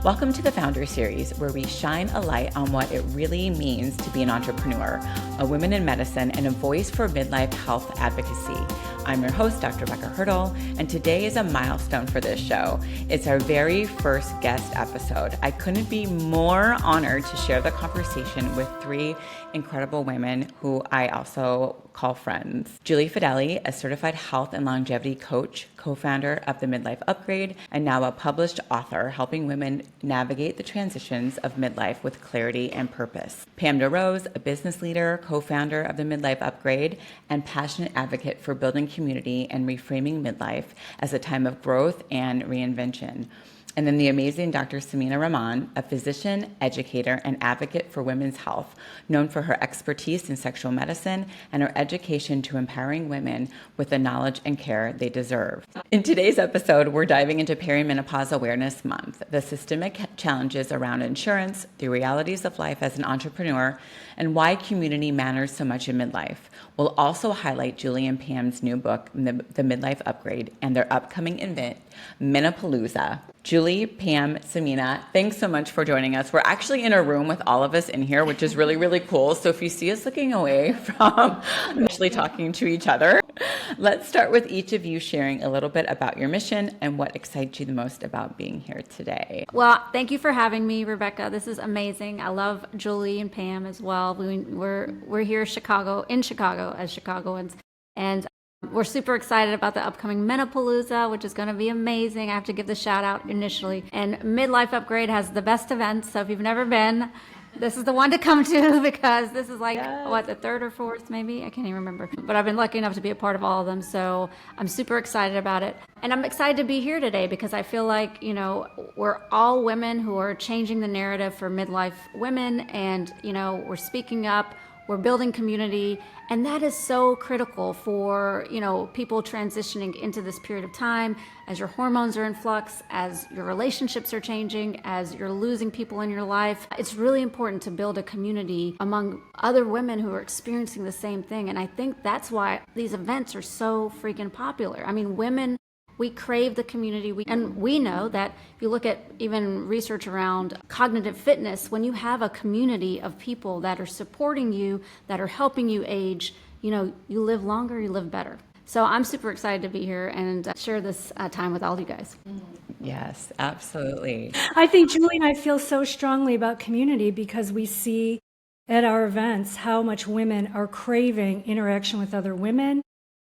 Welcome to the Founder Series, where we shine a light on what it really means to be an entrepreneur, a woman in medicine, and a voice for midlife health advocacy. I'm your host, Dr. Rebbecca Hertel, and today is a milestone for this show. It's our very first guest episode. I couldn't be more honored to share the conversation with three incredible women who I also call friends. Julie Fedeli, a certified health and longevity coach, co-founder of the Midlife Upgrade, and now a published author helping women navigate the transitions of midlife with clarity and purpose. Pam DeRose, a business leader, co-founder of the Midlife Upgrade, and passionate advocate for building community and reframing midlife as a time of growth and reinvention. And then the amazing Dr. Sameena Rahman, a physician, educator, and advocate for women's health, known for her expertise in sexual medicine and her education to empowering women with the knowledge and care they deserve. In today's episode, we're diving into Perimenopause Awareness Month, the systemic challenges around insurance, the realities of life as an entrepreneur, and why community matters so much in midlife. We'll also highlight Julie and Pam's new book, The Midlife Upgrade, and their upcoming event, Menopalooza. Julie, Pam, Sameena, thanks so much for joining us. We're actually in a room with all of us in here, which is really, really cool. So if you see us looking away from actually talking to each other, let's start with each of you sharing a little bit about your mission and what excites you the most about being here today. Well, thank you for having me, Rebbecca. This is amazing. I love Julie and Pam as well. We're here in Chicago as Chicagoans, and we're super excited about the upcoming Menopalooza, which is going to be amazing. I have to give the shout out initially. And Midlife Upgrade has the best events. So if you've never been, this is the one to come to, because this is like, the third or fourth, maybe? I can't even remember. But I've been lucky enough to be a part of all of them. So I'm super excited about it. And I'm excited to be here today because I feel like, we're all women who are changing the narrative for midlife women. And, we're speaking up. We're building community, and that is so critical for, people transitioning into this period of time as your hormones are in flux, as your relationships are changing, as you're losing people in your life. It's really important to build a community among other women who are experiencing the same thing, and I think that's why these events are so freaking popular. I mean, women, we crave the community, and we know that if you look at even research around cognitive fitness, when you have a community of people that are supporting you, that are helping you age, you live longer, you live better. So I'm super excited to be here and share this time with all you guys. Yes, absolutely. I think Julie and I feel so strongly about community because we see at our events how much women are craving interaction with other women.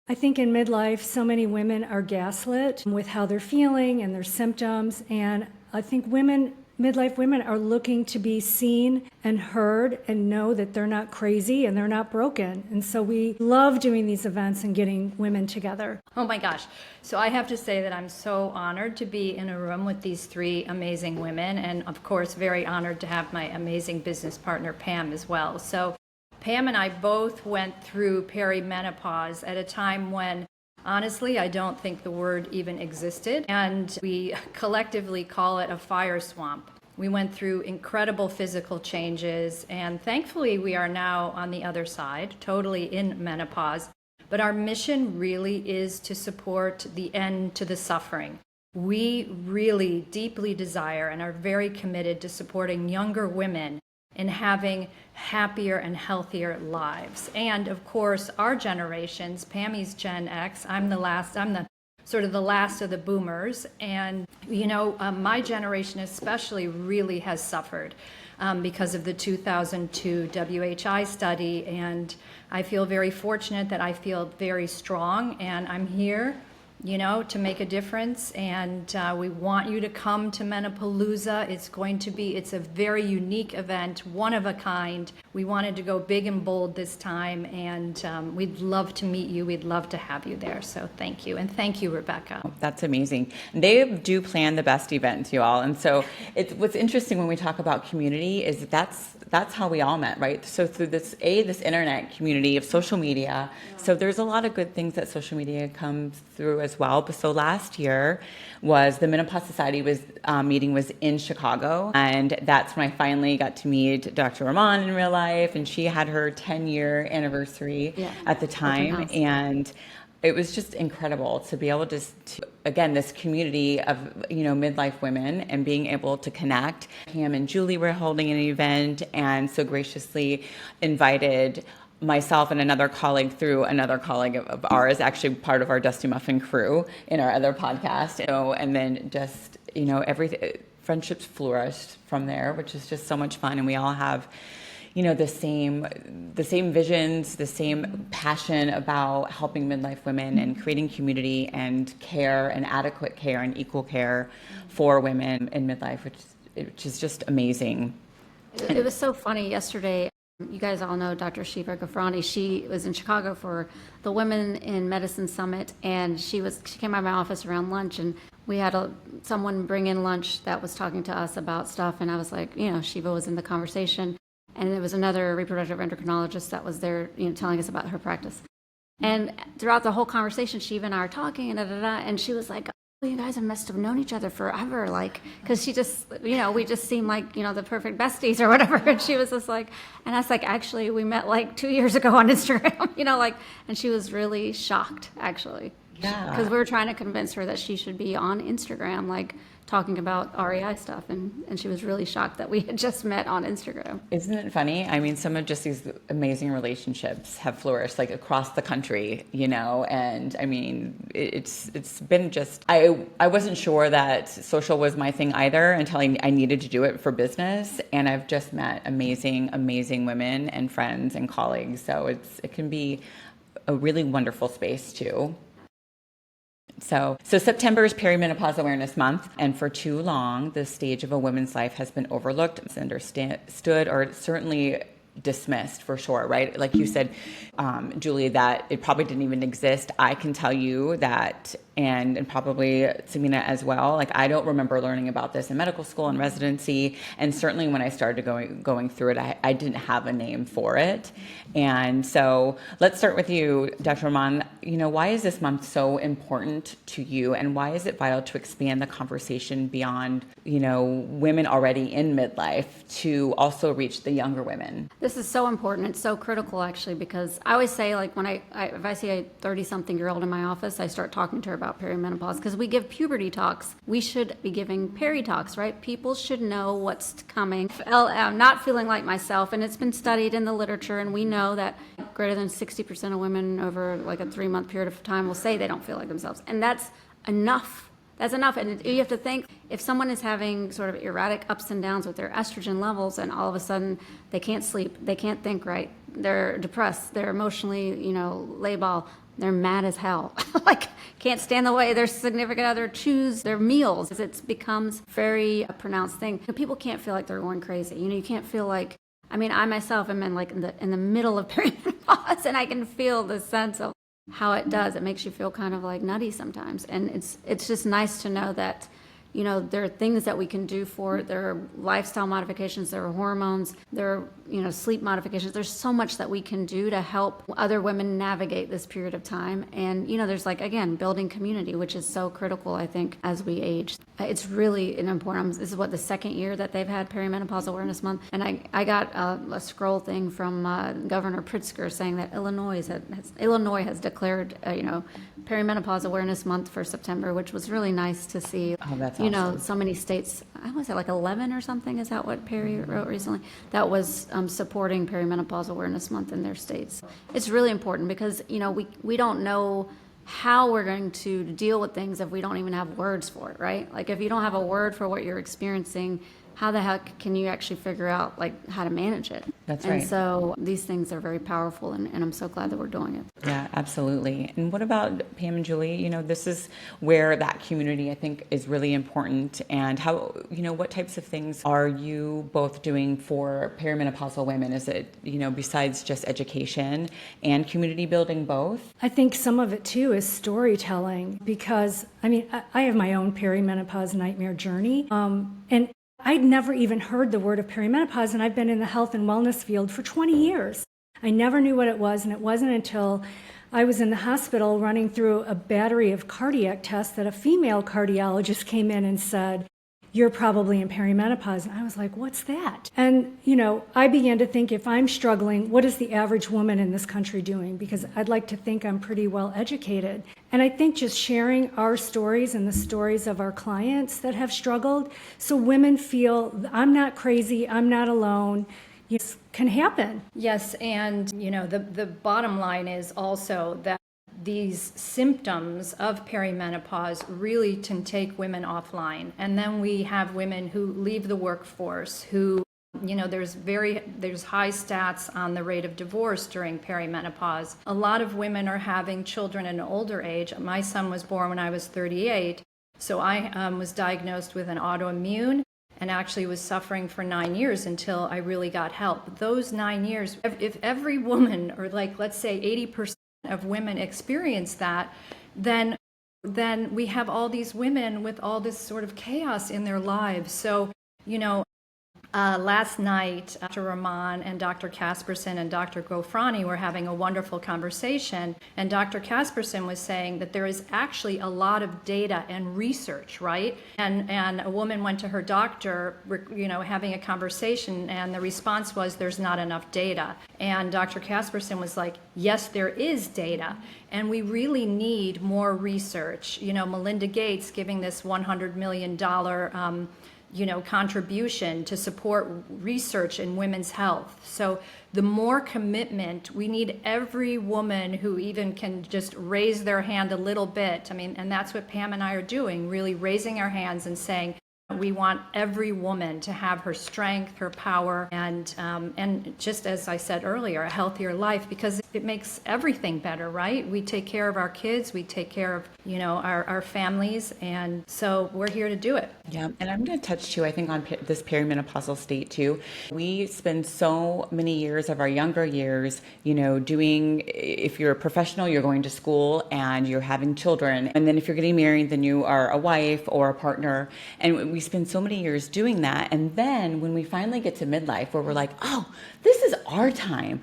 I think in midlife, so many women are gaslit with how they're feeling and their symptoms. And I think midlife women are looking to be seen and heard and know that they're not crazy and they're not broken. And so we love doing these events and getting women together. Oh my gosh. So I have to say that I'm so honored to be in a room with these three amazing women. And of course, very honored to have my amazing business partner, Pam, as well. So Pam and I both went through perimenopause at a time when, honestly, I don't think the word even existed. And we collectively call it a fire swamp. We went through incredible physical changes, and thankfully we are now on the other side, totally in menopause. But our mission really is to support the end to the suffering. We really deeply desire and are very committed to supporting younger women in having happier and healthier lives. And of course, our generations, Pammy's Gen X, I'm the last of the boomers. And, my generation especially really has suffered because of the 2002 WHI study. And I feel very fortunate that I feel very strong, and I'm here to make a difference. And we want you to come to Menopalooza. It's a very unique event, one of a kind. We wanted to go big and bold this time, and we'd love to meet you. We'd love to have you there. So thank you. And thank you, Rebbecca. That's amazing. They do plan the best events, you all. And so what's interesting when we talk about community is that's how we all met, right? So through this internet community of social media. So there's a lot of good things that social media comes through as well. But so last year was the Menopause Society meeting was in Chicago, and that's when I finally got to meet Dr. Rahman in real life, and she had her 10-year anniversary at the time, and it was just incredible to be able to again, this community of, midlife women and being able to connect. Pam and Julie were holding an event and so graciously invited myself and another colleague through another colleague of ours, actually part of our Dusty Muffin crew in our other podcast. And then just, everything, friendships flourished from there, which is just so much fun. And we all have, the same visions, the same passion about helping midlife women and creating community and care and adequate care and equal care for women in midlife, which is just amazing. It was so funny yesterday. You guys all know Dr. Shiva Gafrani. She was in Chicago for the Women in Medicine Summit, and she came by my office around lunch, and we had someone bring in lunch that was talking to us about stuff, and I was like, Shiva was in the conversation. And there was another reproductive endocrinologist that was there, telling us about her practice. And throughout the whole conversation, Shiva and I are talking, and she was like, "Oh, you guys must have known each other forever," because she just, we just seemed like, the perfect besties or whatever. And she was just like, and I was like, actually, we met 2 years ago on Instagram, and she was really shocked, actually. Yeah. Because we were trying to convince her that she should be on Instagram, talking about REI stuff, and she was really shocked that we had just met on Instagram. Isn't it funny? I mean, some of just these amazing relationships have flourished across the country, and I mean, it's been just, I wasn't sure that social was my thing either until I needed to do it for business, and I've just met amazing women and friends and colleagues, so it can be a really wonderful space too. So September is Perimenopause Awareness Month, and for too long, this stage of a woman's life has been overlooked, misunderstood, or certainly dismissed for sure, right? Like you said, Julie, that it probably didn't even exist. I can tell you that, and probably Sameena as well, I don't remember learning about this in medical school and residency, and certainly when I started going through it, I didn't have a name for it. And so let's start with you, Dr. Rahman. Why is this month so important to you, and why is it vital to expand the conversation beyond, women already in midlife to also reach the younger women? This is so important. It's so critical, actually, because I always say, when if I see a 30-something-year-old in my office, I start talking to her about perimenopause, because we give puberty talks. We should be giving peri talks, right? People should know what's coming. I'm not feeling like myself, and it's been studied in the literature, and we know that greater than 60% of women over a 3-month period of time will say they don't feel like themselves, and that's enough. That's enough. And you have to think, if someone is having sort of erratic ups and downs with their estrogen levels, and all of a sudden they can't sleep, they can't think right, they're depressed, they're emotionally, labile, they're mad as hell, can't stand the way their significant other choose their meals. It becomes very a pronounced thing. People can't feel like they're going crazy. You can't feel like, I myself am in the middle of perimenopause, and I can feel the sense of how it does. It makes you feel kind of nutty sometimes. And it's just nice to know that, there are things that we can do for it. There are lifestyle modifications, there are hormones, there are, sleep modifications. There's so much that we can do to help other women navigate this period of time. And, there's again, building community, which is so critical, I think, as we age. It's really important. This is the second year that they've had Perimenopause Awareness Month. And I got a scroll thing from Governor Pritzker saying that Illinois has declared, Perimenopause Awareness Month for September, which was really nice to see. Oh, that's awesome. So many states, I was at 11 or something, is that what Perry wrote recently? That was supporting Perimenopause Awareness Month in their states. It's really important because, we don't know how we're going to deal with things if we don't even have words for it, right? If you don't have a word for what you're experiencing, how the heck can you actually figure out how to manage it? That's right. And so these things are very powerful, and I'm so glad that we're doing it. Yeah, absolutely. And what about Pam and Julie? This is where that community, I think, is really important. And how, what types of things are you both doing for perimenopausal women? Is it, besides just education and community building both? I think some of it too is storytelling, because I have my own perimenopause nightmare journey, and I'd never even heard the word of perimenopause, and I've been in the health and wellness field for 20 years. I never knew what it was, and it wasn't until I was in the hospital running through a battery of cardiac tests that a female cardiologist came in and said, you're probably in perimenopause. And I was like, what's that? And, I began to think, if I'm struggling, what is the average woman in this country doing? Because I'd like to think I'm pretty well educated. And I think just sharing our stories and the stories of our clients that have struggled, so women feel I'm not crazy, I'm not alone, this can happen. Yes, and the bottom line is also that these symptoms of perimenopause really can take women offline. And then we have women who leave the workforce, who, there's high stats on the rate of divorce during perimenopause. A lot of women are having children at an older age. My son was born when I was 38, so I was diagnosed with an autoimmune and actually was suffering for 9 years until I really got help. Those 9 years, if every woman, or let's say 80% of women experience that, then we have all these women with all this sort of chaos in their lives. So, last night, Dr. Rahman and Dr. Kasperson and Dr. Gofrani were having a wonderful conversation, and Dr. Kasperson was saying that there is actually a lot of data and research, right? And a woman went to her doctor, having a conversation, and the response was, there's not enough data. And Dr. Kasperson was like, yes, there is data, and we really need more research. Melinda Gates giving this $100 million contribution to support research in women's health. So the more commitment, we need every woman who even can just raise their hand a little bit. And that's what Pam and I are doing, really raising our hands and saying, we want every woman to have her strength, her power, and just as I said earlier, a healthier life, because it makes everything better, right? We take care of our kids, we take care of, our families, and so we're here to do it. Yeah, and I'm going to touch too, I think, on this perimenopausal state too. We spend so many years of our younger years, doing, if you're a professional, you're going to school and you're having children. And then if you're getting married, then you are a wife or a partner. And we spend so many years doing that. And then when we finally get to midlife, where we're like, oh, this is our time.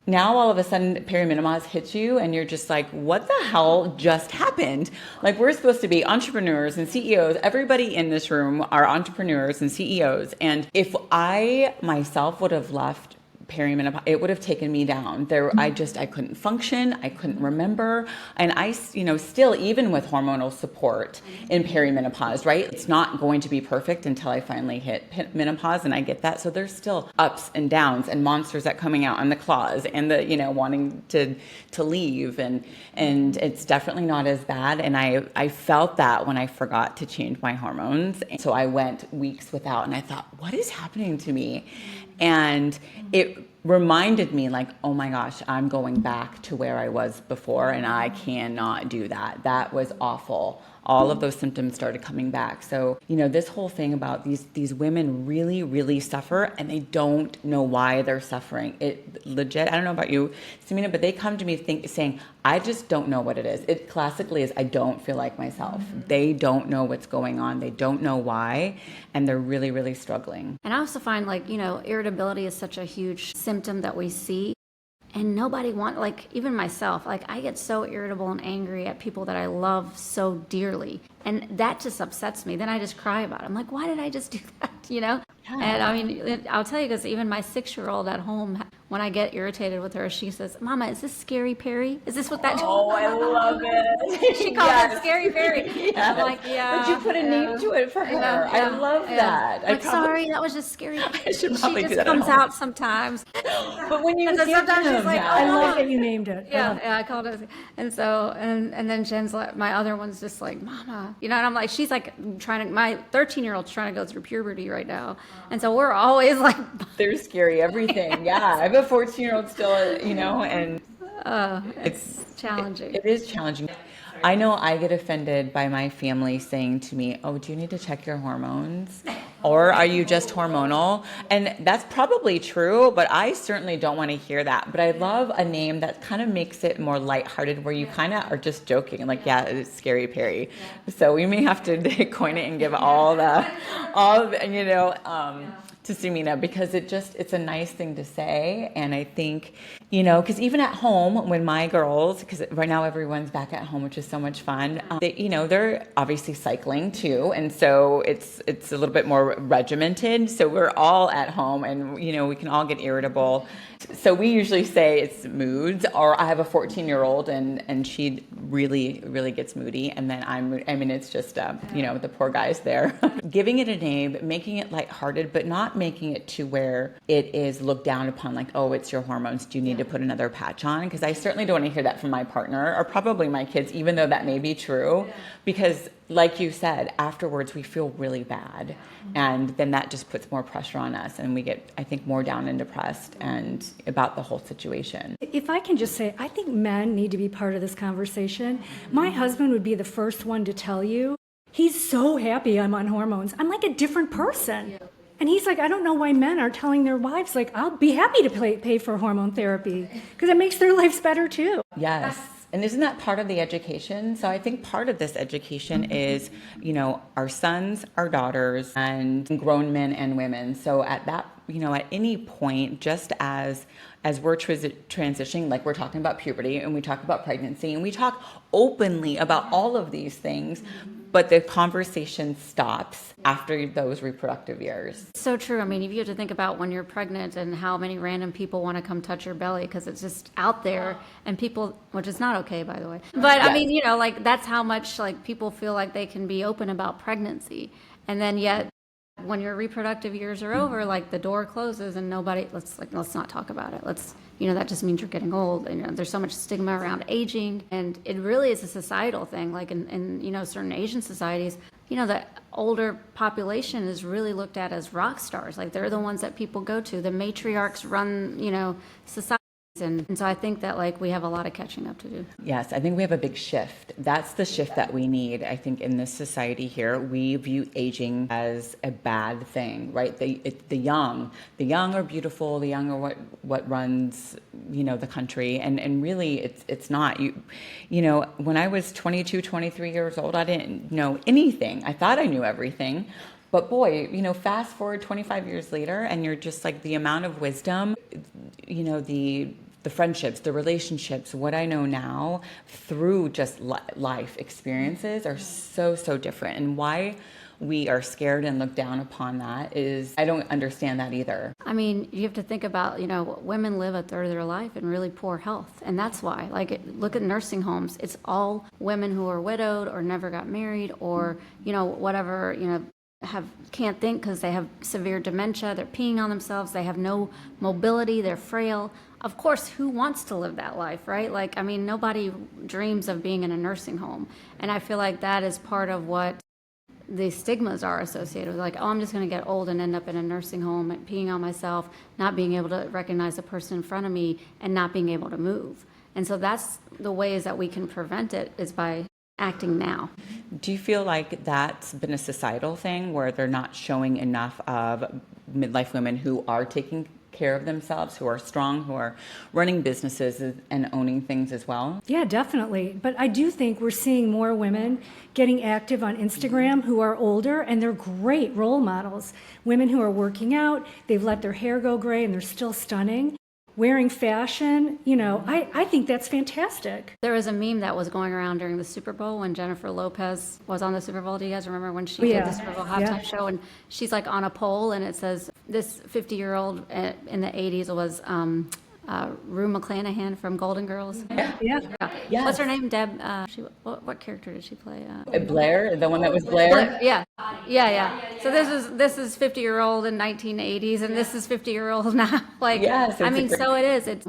Now all of a sudden perimenopause hits you and you're just like, what the hell just happened? Like, we're supposed to be entrepreneurs and CEOs. Everybody in this room are entrepreneurs and CEOs. And if I myself would have left perimenopause, it would have taken me down. I couldn't function. I couldn't remember. And I, still, even with hormonal support in perimenopause, right? It's not going to be perfect until I finally hit menopause, and I get that. So there's still ups and downs and monsters that coming out on the claws and the, wanting to leave. And it's definitely not as bad. And I felt that when I forgot to change my hormones. And so I went weeks without, and I thought, what is happening to me? And it reminded me, like, oh my gosh, I'm going back to where I was before, and I cannot do that. That was awful. All of those symptoms started coming back. So, this whole thing about these women really, really suffer, and they don't know why they're suffering. It legit, I don't know about you, Sameena, but they come to me saying, I just don't know what it is. It classically is, I don't feel like myself. They don't know what's going on. They don't know why, and they're really, really struggling. And I also find, irritability is such a huge symptom that we see. And nobody even myself, I get so irritable and angry at people that I love so dearly. And that just upsets me. Then I just cry about it. I'm like, why did I just do that? Yeah. And I'll tell you, because even my 6-year-old at home, when I get irritated with her, she says, Mama, is this Scary Perry? Is this what that? Oh, I love it. She calls it Scary Perry. Yes. I'm like, yeah. But you put a name to it for her. Yeah, I love that. Sorry, that was just Scary Perry. I should probably she do just that comes out sometimes. But when you sometimes she's like, I like that you named it. Yeah, I called it. And so, and then Jen's like, my other one's just like, Mama, and I'm like, she's like my 13-year-old's trying to go through puberty right now. And so we're always like, they're scary, everything. Yeah. I have a 14-year-old still, and it's challenging. It is challenging. I know I get offended by my family saying to me, oh, do you need to check your hormones? Or are you just hormonal? And that's probably true, but I certainly don't want to hear that. But I love a name that kind of makes it more lighthearted, where you kind of are just joking, like, yeah, it's Scary Perry. So we may have to coin it and give all to Sameena because it's a nice thing to say. And I think, because even at home when my girls, because right now everyone's back at home, which is so much fun, they're obviously cycling too. And so it's a little bit more regimented. So we're all at home and, we can all get irritable. So we usually say it's moods, or I have a 14-year-old and she really, really gets moody. And then it's just, the poor guys there. Giving it a name, making it lighthearted, but not making it to where it is looked down upon like, oh, it's your hormones. Do you need to put another patch on? Because I certainly don't want to hear that from my partner or probably my kids, even though that may be true. Because like you said, afterwards we feel really bad. And then that just puts more pressure on us and we get, I think, more down and depressed and about the whole situation. If I can just say, I think men need to be part of this conversation. My husband would be the first one to tell you, he's so happy I'm on hormones. I'm like a different person. And he's like, I don't know why men are telling their wives, like, I'll be happy to pay for hormone therapy because it makes their lives better too. Yes. And isn't that part of the education? So I think part of this education is, our sons, our daughters, and grown men and women. So at that, at any point, just as we're transitioning, like we're talking about puberty and we talk about pregnancy and we talk openly about all of these things, but the conversation stops after those reproductive years. So true. I mean, if you have to think about when you're pregnant and how many random people want to come touch your belly because it's just out there and people, which is not okay, by the way. But yes. I mean, that's how much people feel like they can be open about pregnancy. And then yet when your reproductive years are over, the door closes and nobody, let's not talk about it. That just means you're getting old. And there's so much stigma around aging. And it really is a societal thing. In certain Asian societies, the older population is really looked at as rock stars. They're the ones that people go to. The matriarchs run, society. And so I think that we have a lot of catching up to do. Yes, I think we have a big shift. That's the shift that we need. I think in this society here, we view aging as a bad thing, right? The young are beautiful. The young are what runs, the country. And really it's not. When I was 22, 23 years old, I didn't know anything. I thought I knew everything. But boy, fast forward 25 years later and you're just the amount of wisdom, the friendships, the relationships, what I know now through just life experiences are so, so different. And why we are scared and look down upon that is, I don't understand that either. I mean, you have to think about, women live a third of their life in really poor health. And that's why, look at nursing homes. It's all women who are widowed or never got married or, whatever, can't think because they have severe dementia, they're peeing on themselves, they have no mobility, they're frail. Of course, who wants to live that life, right? Nobody dreams of being in a nursing home. And I feel like that is part of what the stigmas are associated with. I'm just going to get old and end up in a nursing home and peeing on myself, not being able to recognize the person in front of me and not being able to move. And so that's the ways that we can prevent it is by acting now. Do you feel like that's been a societal thing where they're not showing enough of midlife women who are taking care of themselves, who are strong, who are running businesses and owning things as well? Yeah, definitely. But I do think we're seeing more women getting active on Instagram who are older, and they're great role models. Women who are working out, they've let their hair go gray and they're still stunning. Wearing fashion, I think that's fantastic. There was a meme that was going around during the Super Bowl when Jennifer Lopez was on the Super Bowl. Do you guys remember when she did the Super Bowl halftime show? And she's on a pole and it says, this 50-year-old in the 80s was Rue McClanahan from Golden Girls. Yeah. What's her name? Deb. What character did she play? Blair, the one that was Blair. Yeah. So this is 50-year-old in 1980s, and this is 50-year-old now. So it is.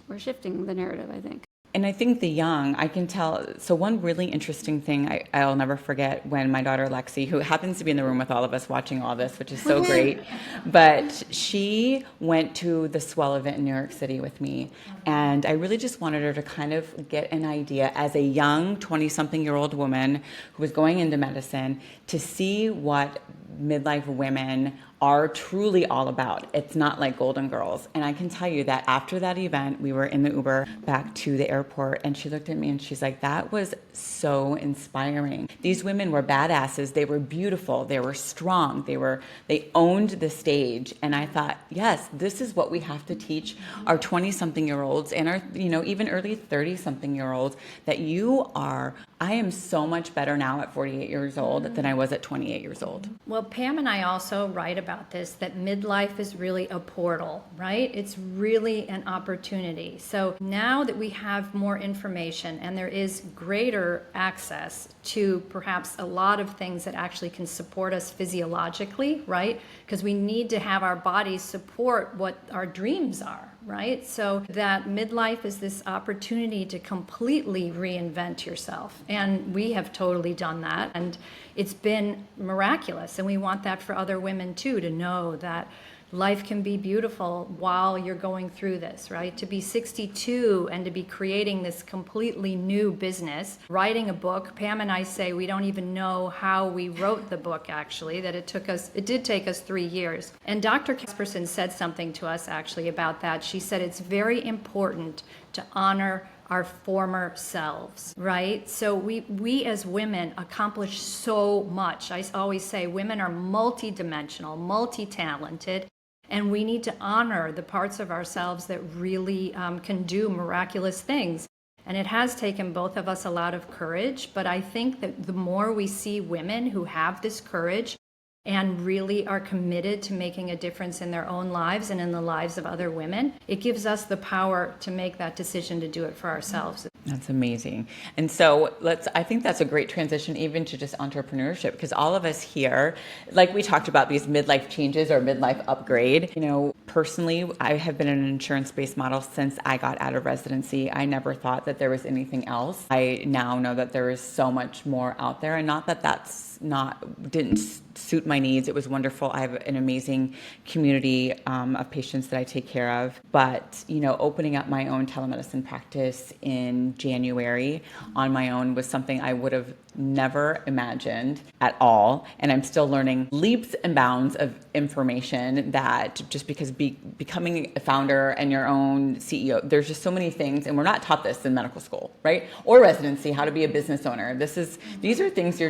We're shifting the narrative, I think. And I think the young, I can tell. So one really interesting thing I'll never forget when my daughter Lexi, who happens to be in the room with all of us watching all this, which is so great, but she went to the Swell event in New York City with me. And I really just wanted her to kind of get an idea as a young 20-something-year-old woman who was going into medicine to see what midlife women are truly all about. It's not like Golden Girls. And I can tell you that after that event, we were in the Uber back to the airport, and she looked at me and she's like, that was so inspiring. These women were badasses. They were beautiful. They were strong. They owned the stage. And I thought, yes, this is what we have to teach our 20-something-year-olds and our, even early 30-something-year-olds, that I am so much better now at 48 years old than I was at 28 years old. Well, Pam and I also write about this, that midlife is really a portal, right? It's really an opportunity. So now that we have more information and there is greater access to perhaps a lot of things that actually can support us physiologically, right? Because we need to have our bodies support what our dreams are, right? So that midlife is this opportunity to completely reinvent yourself. And we have totally done that. And it's been miraculous. And we want that for other women too, to know that life can be beautiful while you're going through this, right? To be 62 and to be creating this completely new business, writing a book. Pam and I say we don't even know how we wrote the book, actually, that it did take us 3 years. And Dr. Kasperson said something to us actually about that. She said it's very important to honor our former selves, right? So we as women accomplish so much. I always say women are multidimensional, multi-talented, and we need to honor the parts of ourselves that really can do miraculous things. And it has taken both of us a lot of courage, but I think that the more we see women who have this courage and really are committed to making a difference in their own lives and in the lives of other women, it gives us the power to make that decision to do it for ourselves. That's amazing. And so I think that's a great transition even to just entrepreneurship, because all of us here, like we talked about these midlife changes or midlife upgrade, personally, I have been in an insurance-based model since I got out of residency. I never thought that there was anything else. I now know that there is so much more out there, and not that didn't suit my needs. It was wonderful. I have an amazing community of patients that I take care of. But, opening up my own telemedicine practice in January on my own was something I would have never imagined at all. And I'm still learning leaps and bounds of information that just because becoming a founder and your own CEO, there's just so many things. And we're not taught this in medical school, right? Or residency, how to be a business owner. These are things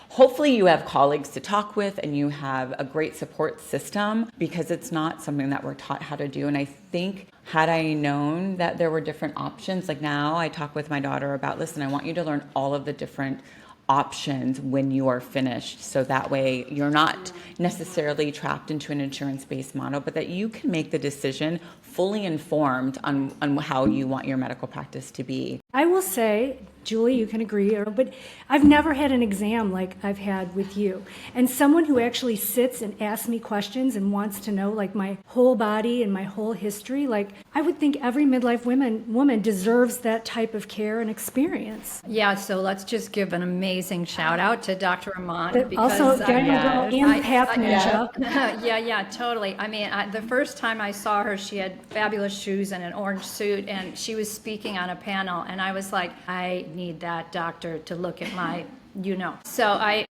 hopefully you have colleagues to talk with and you have a great support system, because it's not something that we're taught how to do. And I think had I known that there were different options, like now I talk with my daughter about, listen, I want you to learn all of the different options when you are finished. So that way you're not necessarily trapped into an insurance-based model, but that you can make the decision fully informed on how you want your medical practice to be. I will say, Julie, you can agree, but I've never had an exam like I've had with you. And someone who actually sits and asks me questions and wants to know like my whole body and my whole history, like I would think every midlife woman deserves that type of care and experience. Yeah, so let's just give an amazing shout out to Dr. Rahman. Because also, and Path Ninja. Yeah, totally. I mean, the first time I saw her, she had fabulous shoes and an orange suit, and she was speaking on a panel, and I was like, I need that doctor to look at my, So I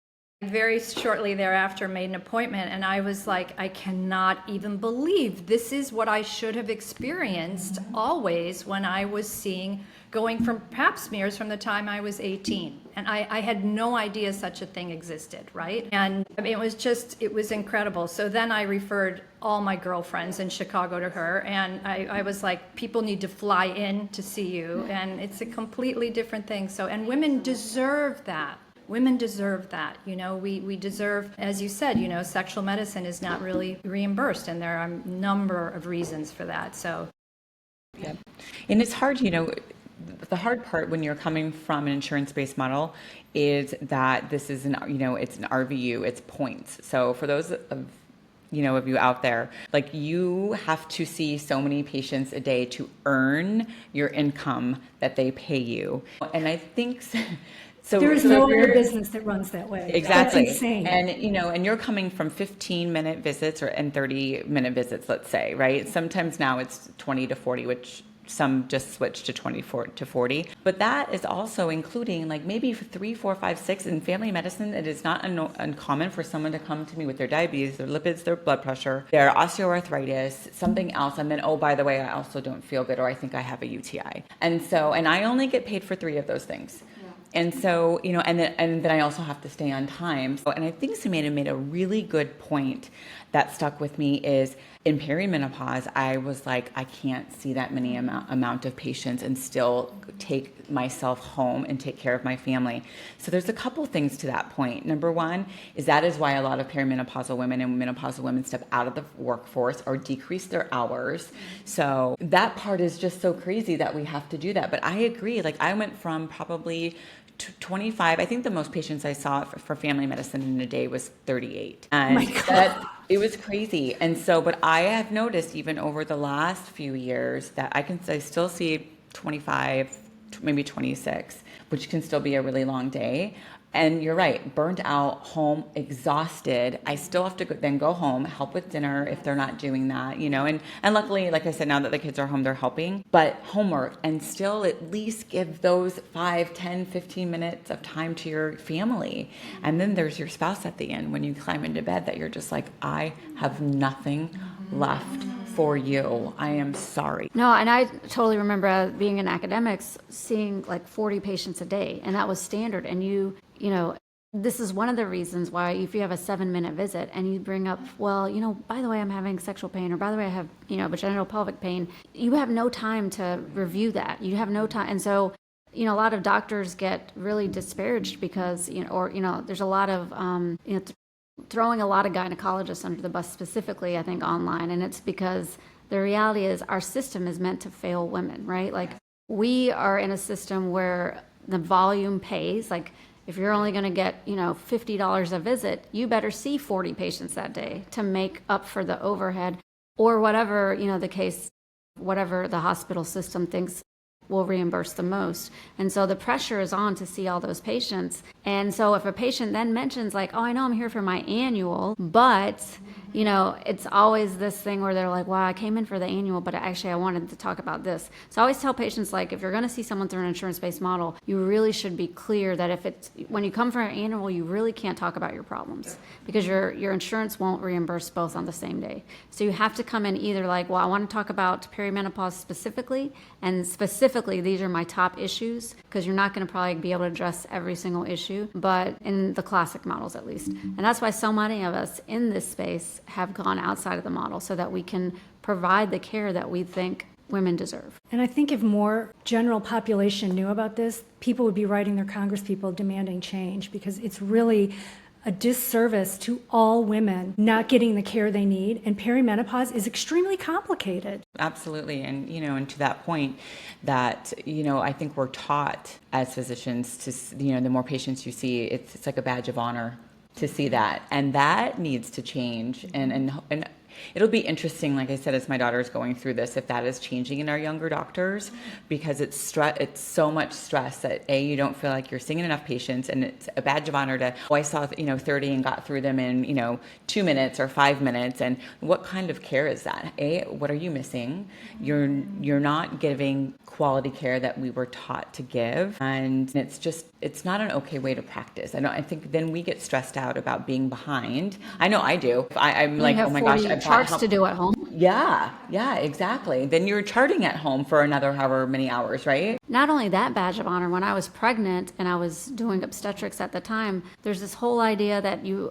very shortly thereafter made an appointment, and I was like, I cannot even believe this is what I should have experienced always when I was going from pap smears from the time I was 18. And I had no idea such a thing existed, right? And I mean, it was incredible. So then I referred all my girlfriends in Chicago to her, and I was like, people need to fly in to see you, and it's a completely different thing. So, and women deserve that. Women deserve that. We deserve, as you said, sexual medicine is not really reimbursed, and there are a number of reasons for that. So, yeah. And it's hard, the hard part when you're coming from an insurance-based model is that this is it's an RVU, it's points. So for those of you out there, like you have to see so many patients a day to earn your income that they pay you. And I think so there is no other business that runs that way. Exactly. That's insane. And and you're coming from 15-minute visits and 30-minute visits, let's say, right? Sometimes now it's 20 to 40, which some just switch to 24 to 40. But that is also including like maybe 3, 4, 5, 6 in family medicine. It is not uncommon for someone to come to me with their diabetes, their lipids, their blood pressure, their osteoarthritis, something else. And then, oh, by the way, I also don't feel good, or I think I have a UTI. And I only get paid for 3 of those things. And so, and then I also have to stay on time. And I think Sameena made a really good point that stuck with me is in perimenopause, I was like, I can't see that many amount of patients and still take myself home and take care of my family. So there's a couple things to that point. Number one is that is why a lot of perimenopausal women and menopausal women step out of the workforce or decrease their hours. So that part is just so crazy that we have to do that. But I agree. Like I went from probably 25. I think the most patients I saw for family medicine in a day was 38. And it was crazy. And so, but I have noticed even over the last few years that I still see 25, maybe 26, which can still be a really long day. And you're right, burnt out, home, exhausted. I still have to then go home, help with dinner if they're not doing that, and luckily, like I said, now that the kids are home, they're helping, but homework, and still at least give those 5, 10, 15 minutes of time to your family. And then there's your spouse at the end when you climb into bed that you're just like, I have nothing left for you. I am sorry. No, and I totally remember being in academics, seeing like 40 patients a day, and that was standard. And this is one of the reasons why if you have a 7-minute visit and you bring up, well, by the way, I'm having sexual pain, or by the way, I have, vaginal pelvic pain, you have no time to review that. You have no time. And so, a lot of doctors get really disparaged because, there's a lot of, throwing a lot of gynecologists under the bus specifically, I think, online. And it's because the reality is our system is meant to fail women, right? Like we are in a system where the volume pays. Like if you're only going to get, $50 a visit, you better see 40 patients that day to make up for the overhead or whatever, the case, whatever the hospital system thinks will reimburse the most. And so the pressure is on to see all those patients. And so if a patient then mentions like, oh, I know I'm here for my annual, but it's always this thing where they're like, wow, I came in for the annual, but actually I wanted to talk about this. So I always tell patients, like, if you're going to see someone through an insurance-based model, you really should be clear that when you come for an annual, you really can't talk about your problems because your insurance won't reimburse both on the same day. So you have to come in either like, well, I want to talk about perimenopause specifically, and specifically, these are my top issues, because you're not going to probably be able to address every single issue, but in the classic models at least. And that's why so many of us in this space have gone outside of the model so that we can provide the care that we think women deserve. And I think if more general population knew about this, people would be writing their congresspeople demanding change, because it's really a disservice to all women not getting the care they need. And perimenopause is extremely complicated. Absolutely. And, and to that point that, I think we're taught as physicians to, the more patients you see, it's like a badge of honor to see that. And that needs to change. And it'll be interesting, like I said, as my daughter's going through this, if that is changing in our younger doctors, because it's so much stress that you don't feel like you're seeing enough patients, and it's a badge of honor to, I saw 30 and got through them in 2 minutes or 5 minutes, and what kind of care is that? What are you missing? You're not giving quality care that we were taught to give, and it's not an okay way to practice. I think then we get stressed out about being behind. I know I do. I'm like, oh my gosh, I've charts to do at home. Yeah, exactly. Then you're charting at home for another however many hours, right? Not only that badge of honor, when I was pregnant and I was doing obstetrics at the time, there's this whole idea that you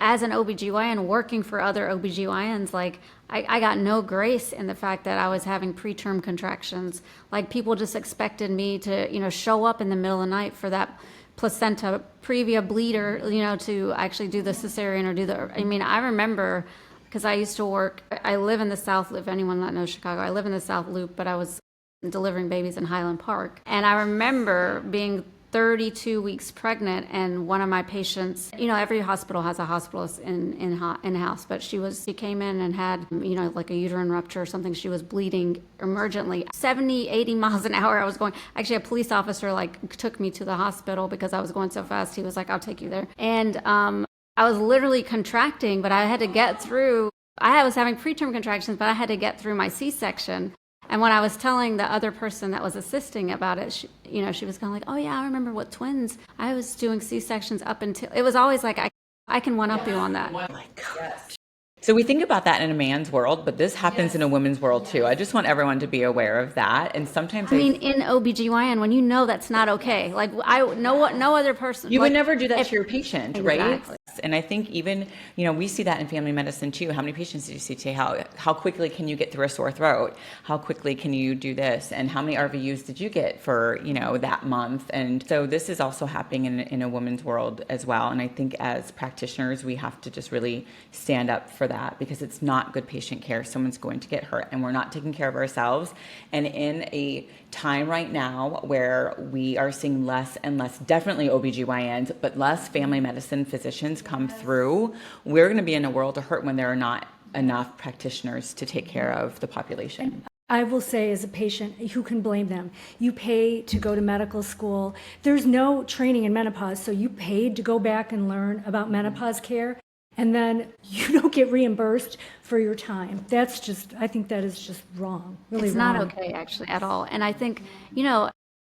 as an OBGYN working for other OBGYNs, like I got no grace in the fact that I was having preterm contractions. Like people just expected me to, show up in the middle of the night for that placenta previa bleeder, to actually do the cesarean or I remember, because I used to work, I live in the South Loop, anyone that knows Chicago, I live in the South Loop, but I was delivering babies in Highland Park. And I remember being 32 weeks pregnant, and one of my patients, every hospital has a hospitalist in-house, but she came in and had, like a uterine rupture or something. She was bleeding emergently, 70, 80 miles an hour. I was going, actually a police officer took me to the hospital because I was going so fast. He was like, I'll take you there. And I was literally contracting, but I had to get through, I was having preterm contractions, but I had to get through my C-section. And when I was telling the other person that was assisting about it, she was kind of like, oh yeah, I remember with twins, I was doing C-sections up until, it was always like, I can one up you on that. Oh my gosh. So we think about that in a man's world, but this happens in a woman's world too. I just want everyone to be aware of that. And sometimes I mean, in OBGYN, when you know that's not okay, like I know what no other person. You like, would never do that to your patient, right? Exactly. And I think even, we see that in family medicine too. How many patients do you see today? How quickly can you get through a sore throat? How quickly can you do this? And how many RVUs did you get for, that month? And so this is also happening in a woman's world as well. And I think as practitioners, we have to just really stand up for that, because it's not good patient care. Someone's going to get hurt and we're not taking care of ourselves. And in a time right now where we are seeing less and less, definitely OBGYNs, but less family medicine physicians come through, we're going to be in a world of hurt when there are not enough practitioners to take care of the population. I will say, as a patient, who can blame them? You pay to go to medical school. There's no training in menopause, so you paid to go back and learn about menopause care, and then you don't get reimbursed for your time. I think that is just wrong, really It's wrong. not okay, actually, at all. And I think,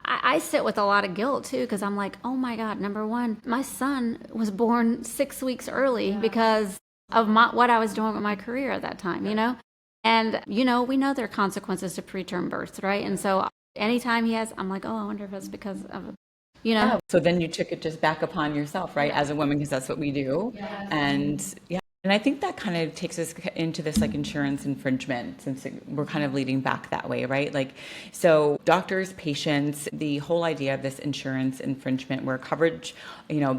I sit with a lot of guilt too, because I'm like, oh my God, number one, my son was born 6 weeks early because of what I was doing with my career at that time, And, we know there are consequences to preterm births, right? And so anytime he has, I'm like, oh, I wonder if it's because of, So then you took it just back upon yourself, right? As a woman, because that's what we do. And and I think that kind of takes us into this like insurance infringement, since we're kind of leading back that way, right? Like, so doctors, patients, the whole idea of this insurance infringement where coverage,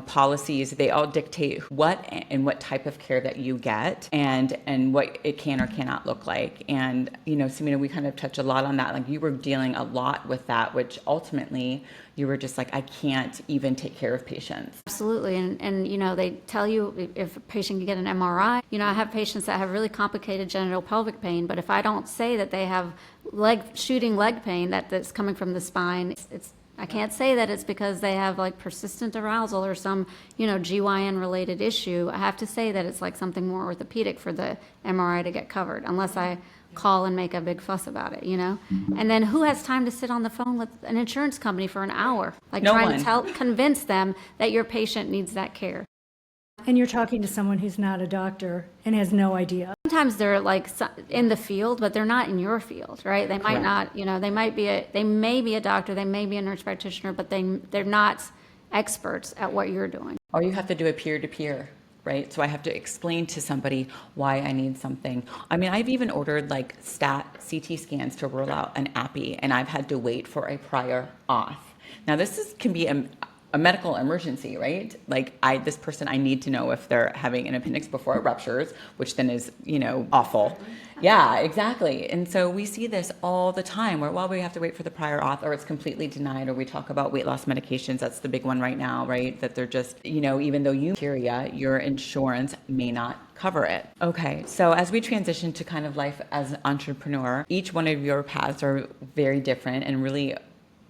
policies, they all dictate what and what type of care that you get and what it can or cannot look like. And, Sameena, we kind of touch a lot on that. Like you were dealing a lot with that, which ultimately you were just like, I can't even take care of patients. Absolutely. And they tell you if a patient can get an MRI. I have patients that have really complicated genital pelvic pain, but if I don't say that they have shooting leg pain that's coming from the spine, I can't say that it's because they have like persistent arousal or some, GYN related issue. I have to say that it's like something more orthopedic for the MRI to get covered, unless I call and make a big fuss about it, And then who has time to sit on the phone with an insurance company for an hour, like No trying one. to convince them that your patient needs that care? And you're talking to someone who's not a doctor and has no idea. Sometimes they're like in the field, but they're not in your field, right? They might not, they may be a doctor, they may be a nurse practitioner, but they're not experts at what you're doing. Or you have to do a peer-to-peer, right? So I have to explain to somebody why I need something. I mean, I've even ordered like CT scans to roll out an appy, and I've had to wait for a prior auth. Now can be a medical emergency, right? Like this person, I need to know if they're having an appendix before it ruptures, which then is, awful. Yeah, exactly. And so we see this all the time where, we have to wait for the prior auth, or it's completely denied, or we talk about weight loss medications. That's the big one right now, right? That they're just, even though your insurance may not cover it. Okay. So as we transition to kind of life as an entrepreneur, each one of your paths are very different and really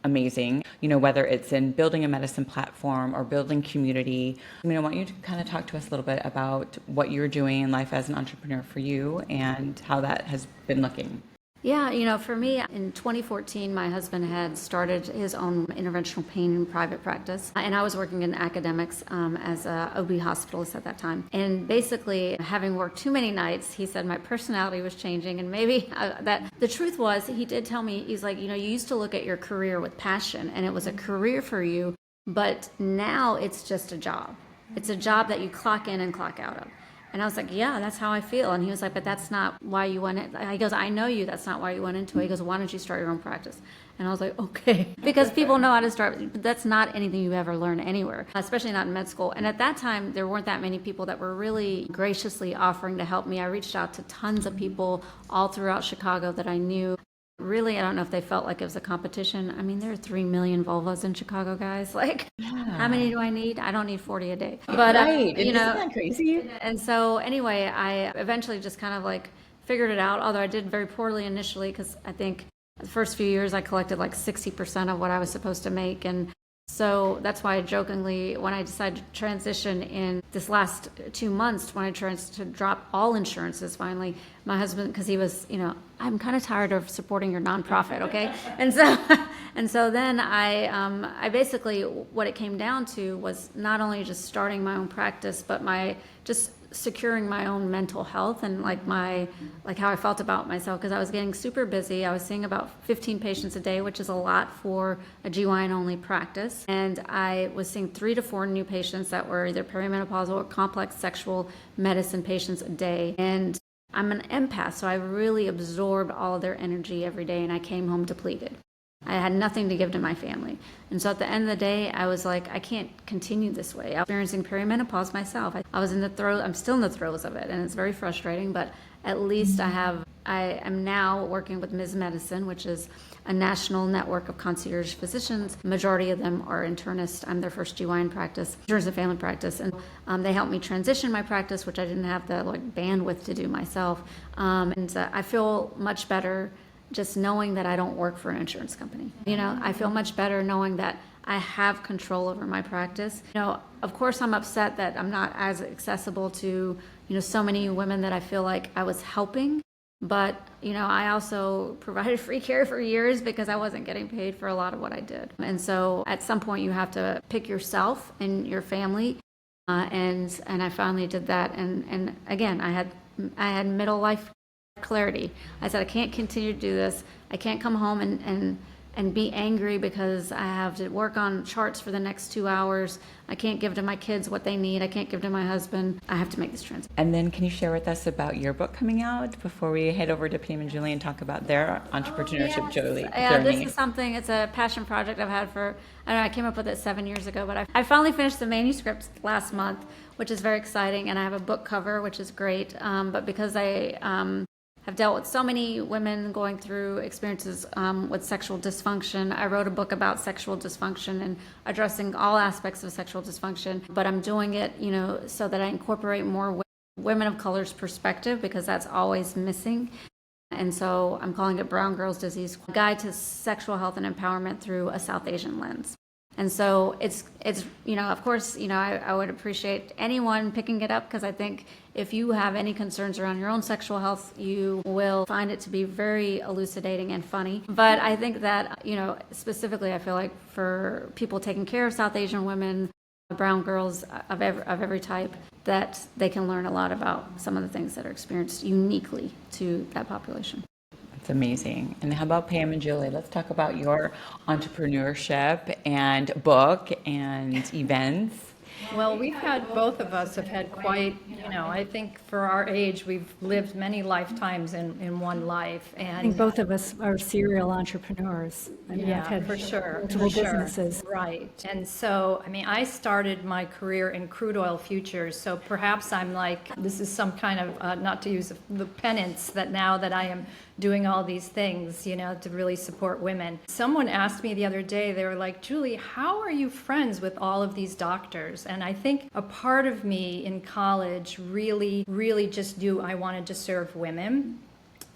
amazing, whether it's in building a medicine platform or building community. I want you to kind of talk to us a little bit about what you're doing in life as an entrepreneur for you and how that has been looking. Yeah, for me, in 2014, my husband had started his own interventional pain in private practice, and I was working in academics as a OB hospitalist at that time. And basically, having worked too many nights, he said my personality was changing, and maybe that the truth was, he did tell me, he's like, you used to look at your career with passion, and it was a career for you, but now it's just a job. It's a job that you clock in and clock out of. And I was like, yeah, that's how I feel. And he was like, but that's not why you went in. He goes, I know you, that's not why you went into it. He goes, why don't you start your own practice? And I was like, okay. Because people know how to start, but that's not anything you ever learn anywhere, especially not in med school. And at that time, there weren't that many people that were really graciously offering to help me. I reached out to tons of people all throughout Chicago that I knew. Really, I don't know if they felt like it was a competition. I mean, there are 3 million vulvas in Chicago, guys. Like, how many do I need? I don't need 40 a day. But, Right. Isn't that crazy? And so anyway, I eventually just kind of like figured it out, although I did very poorly initially because I think the first few years I collected like 60% of what I was supposed to make. And So that's why jokingly, when I decided to transition in this last 2 months, when I tried to drop all insurances finally, my husband, because he was, I'm kind of tired of supporting your nonprofit, okay? And so then I basically, what it came down to was not only just starting my own practice, but just securing my own mental health and like how I felt about myself, because I was getting super busy. I was seeing about 15 patients a day, which is a lot for a GYN only practice. And I was seeing 3 to 4 new patients that were either perimenopausal or complex sexual medicine patients a day. And I'm an empath, so I really absorbed all of their energy every day, and I came home depleted. I had nothing to give to my family. And so at the end of the day, I was like, I can't continue this way. I'm experiencing perimenopause myself. I was I'm still in the throes of it, and it's very frustrating, but at least I am now working with Ms. Medicine, which is a national network of concierge physicians. Majority of them are internists. I'm their first GYN practice, insurance and family practice, and they helped me transition my practice, which I didn't have the bandwidth to do myself. And I feel much better just knowing that I don't work for an insurance company. I feel much better knowing that I have control over my practice. Of course, I'm upset that I'm not as accessible to, so many women that I feel like I was helping. But, I also provided free care for years because I wasn't getting paid for a lot of what I did. And so at some point you have to pick yourself and your family. And I finally did that. And again, I had middle life clarity. I said, I can't continue to do this. I can't come home and be angry because I have to work on charts for the next 2 hours. I can't give to my kids what they need. I can't give to my husband. I have to make this transition. And then can you share with us about your book coming out before we head over to Pam and Julie and talk about their entrepreneurship journey? Yeah, this is something, it's a passion project I've had for, I came up with it 7 years ago, but I finally finished the manuscript last month, which is very exciting. And I have a book cover, which is great. But because I have dealt with so many women going through experiences with sexual dysfunction. I wrote a book about sexual dysfunction and addressing all aspects of sexual dysfunction, but I'm doing it, so that I incorporate more women of color's perspective, because that's always missing. And so I'm calling it Brown Girls Disease, Guide to Sexual Health and Empowerment Through a South Asian Lens. And so it's of course, I would appreciate anyone picking it up, because I think if you have any concerns around your own sexual health, you will find it to be very elucidating and funny. But I think that, specifically, I feel like for people taking care of South Asian women, brown girls of every type, that they can learn a lot about some of the things that are experienced uniquely to that population. It's amazing. And how about Pam and Julie? Let's talk about your entrepreneurship and book and events. Well, both of us have had quite, I think for our age, we've lived many lifetimes in one life. And I think both of us are serial entrepreneurs. I've had for sure. multiple businesses. Right. And so, I started my career in crude oil futures. So perhaps I'm like, this is some kind of, not to use the penance, that now that I am doing all these things, to really support women. Someone asked me the other day, they were like, Julie, how are you friends with all of these doctors? And I think a part of me in college really just knew I wanted to serve women.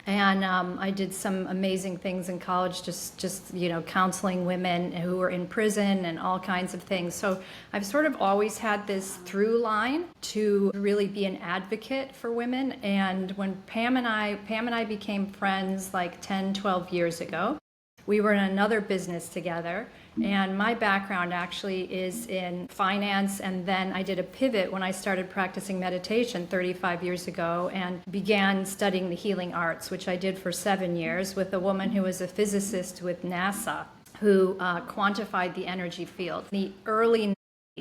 And I did some amazing things in college, just counseling women who were in prison and all kinds of things. So I've sort of always had this through line to really be an advocate for women. And when Pam and I became friends like 10, 12 years ago, we were in another business together. And my background actually is in finance, and then I did a pivot when I started practicing meditation 35 years ago and began studying the healing arts, which I did for 7 years with a woman who was a physicist with NASA who quantified the energy field in the early 90s.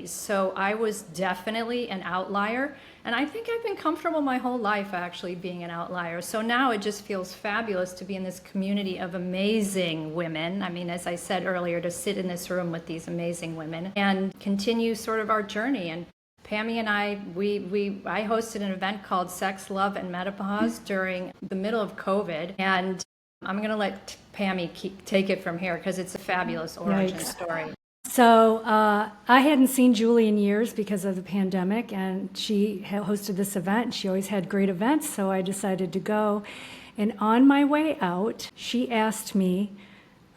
So I was definitely an outlier, and I think I've been comfortable my whole life actually being an outlier. So now it just feels fabulous to be in this community of amazing women. As I said earlier, to sit in this room with these amazing women and continue sort of our journey. And Pammy and I hosted an event called Sex, Love, and Menopause during the middle of COVID. And I'm going to let Pammy take it from here because it's a fabulous origin story. So I hadn't seen Julie in years because of the pandemic, and she hosted this event. She always had great events, so I decided to go. And on my way out, she asked me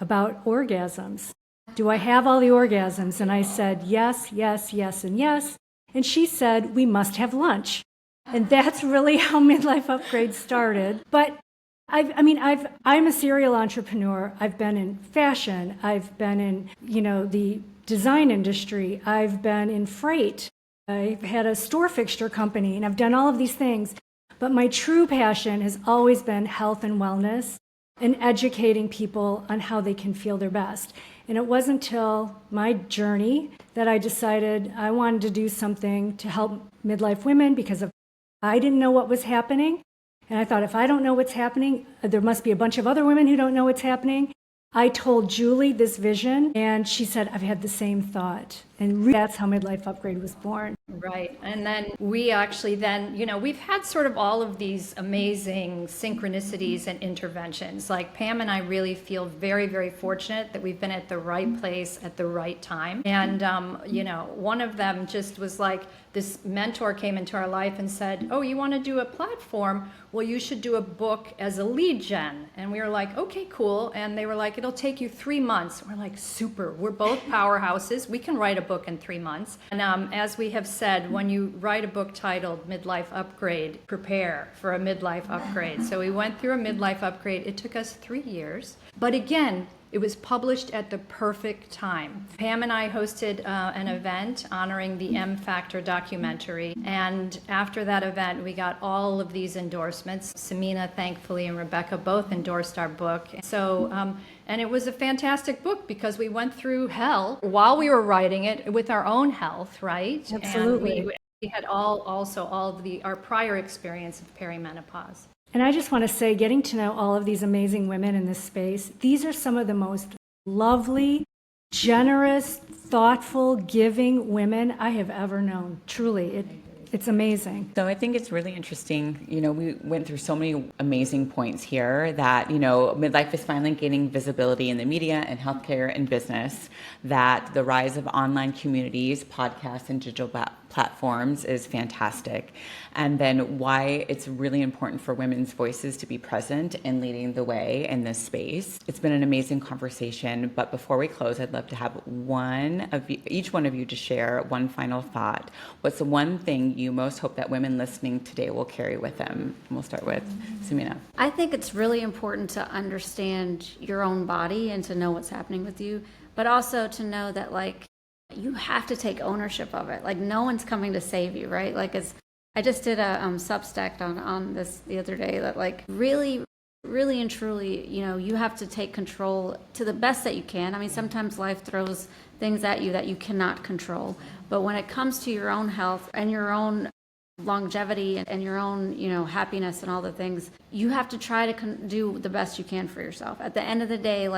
about orgasms. do I have all the orgasms? And I said, yes, yes, yes, and yes. And she said, we must have lunch. And that's really how Midlife Upgrade started. But I'm a serial entrepreneur. I've been in fashion. I've been in, the design industry. I've been in freight. I've had a store fixture company, and I've done all of these things. But my true passion has always been health and wellness and educating people on how they can feel their best. And it wasn't until my journey that I decided I wanted to do something to help midlife women because I didn't know what was happening. And I thought, if I don't know what's happening, there must be a bunch of other women who don't know what's happening. I told Julie this vision, and she said, I've had the same thought. And that's how Midlife Upgrade was born. Right. And then we actually we've had sort of all of these amazing synchronicities and interventions. Like Pam and I really feel very, very fortunate that we've been at the right place at the right time. And, one of them just was like, this mentor came into our life and said, oh, you want to do a platform? Well, you should do a book as a lead gen. And we were like, okay, cool. And they were like, it'll take you 3 months. We're like, super. We're both powerhouses. We can write a book in 3 months. And as we have said, when you write a book titled Midlife Upgrade, prepare for a midlife upgrade. So we went through a midlife upgrade. It took us 3 years. But again, it was published at the perfect time. Pam and I hosted an event honoring the M Factor documentary. And after that event, we got all of these endorsements. Sameena, thankfully, and Rebbecca both endorsed our book. So, and it was a fantastic book because we went through hell while we were writing it with our own health, right? Absolutely. And we had all of our prior experience of perimenopause. And I just want to say, getting to know all of these amazing women in this space, these are some of the most lovely, generous, thoughtful, giving women I have ever known. Truly, it's amazing. So I think it's really interesting. We went through so many amazing points here that, midlife is finally gaining visibility in the media and healthcare and business, that the rise of online communities, podcasts, and digital platforms is fantastic. And then why it's really important for women's voices to be present and leading the way in this space. It's been an amazing conversation, but before we close, I'd love to have each one of you to share one final thought. What's the one thing you most hope that women listening today will carry with them? And we'll start with Sameena. I think it's really important to understand your own body and to know what's happening with you, but also to know that you have to take ownership of it. No one's coming to save you, right? I just did a Substack on this the other day that really, really and truly, you have to take control to the best that you can. I mean, sometimes life throws things at you that you cannot control. But when it comes to your own health and your own longevity and your own, happiness and all the things, you have to try to do the best you can for yourself. At the end of the day,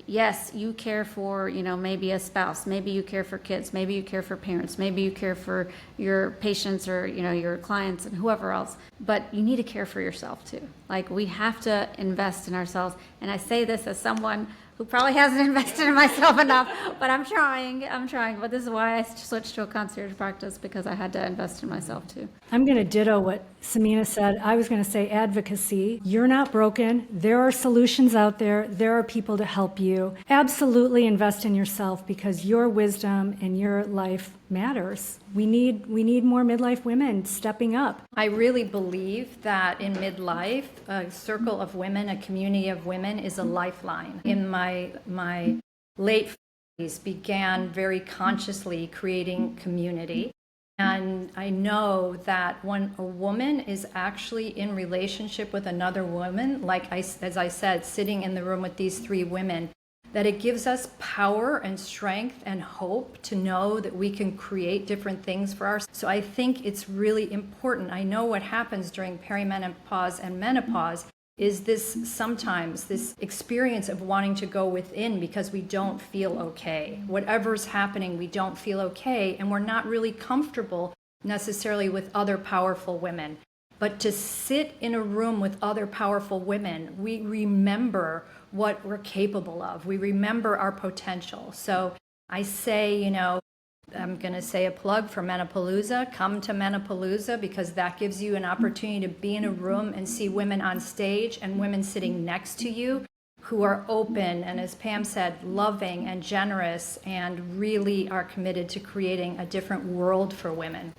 yes, you care for, maybe a spouse, maybe you care for kids, maybe you care for parents, maybe you care for your patients or, your clients and whoever else, but you need to care for yourself too. We have to invest in ourselves. And I say this as someone who probably hasn't invested in myself enough, but I'm trying. But this is why I switched to a concierge practice, because I had to invest in myself too. I'm going to ditto what Sameena said. I was going to say advocacy. You're not broken. There are solutions out there. There are people to help you. Absolutely invest in yourself, because your wisdom and your life matters. We need more midlife women stepping up. I really believe that in midlife, a circle of women, a community of women is a lifeline. In my late 40s, began very consciously creating community. And I know that when a woman is actually in relationship with another woman, as I said, sitting in the room with these 3 women, that it gives us power and strength and hope to know that we can create different things for ourselves. So I think it's really important. I know what happens during perimenopause and menopause is sometimes this experience of wanting to go within because we don't feel okay. Whatever's happening, we don't feel okay, and we're not really comfortable necessarily with other powerful women. But to sit in a room with other powerful women, we remember what we're capable of. We remember our potential. So I say, I'm going to say a plug for Menopalooza. Come to Menopalooza, because that gives you an opportunity to be in a room and see women on stage and women sitting next to you who are open and, as Pam said, loving and generous, and really are committed to creating a different world for women.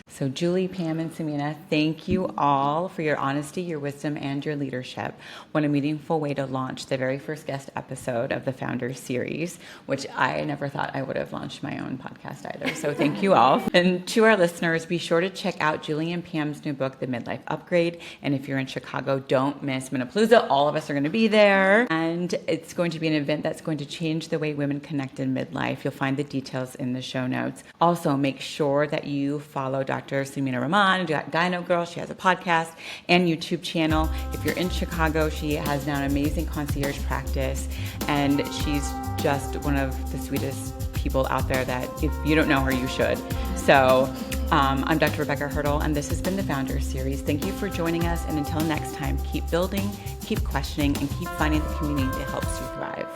So Julie, Pam, and Sameena, thank you all for your honesty, your wisdom, and your leadership. What a meaningful way to launch the very first guest episode of the Founders Series, which I never thought I would have launched my own podcast either. So thank you all. And to our listeners, be sure to check out Julie and Pam's new book, The Midlife Upgrade. And if you're in Chicago, don't miss Menopalooza. All of us are going to be there. And it's going to be an event that's going to change the way women connect in midlife. You'll find the details in the show notes. Also, make sure that you follow Dr. Sameena Rahman, Gyno Girl. She has a podcast and YouTube channel. If you're in Chicago, she has now an amazing concierge practice, and she's just one of the sweetest people out there that if you don't know her, you should. So I'm Dr. Rebbecca Hertel, and this has been the Founders Series. Thank you for joining us, and until next time, keep building, keep questioning, and keep finding the community that helps you thrive.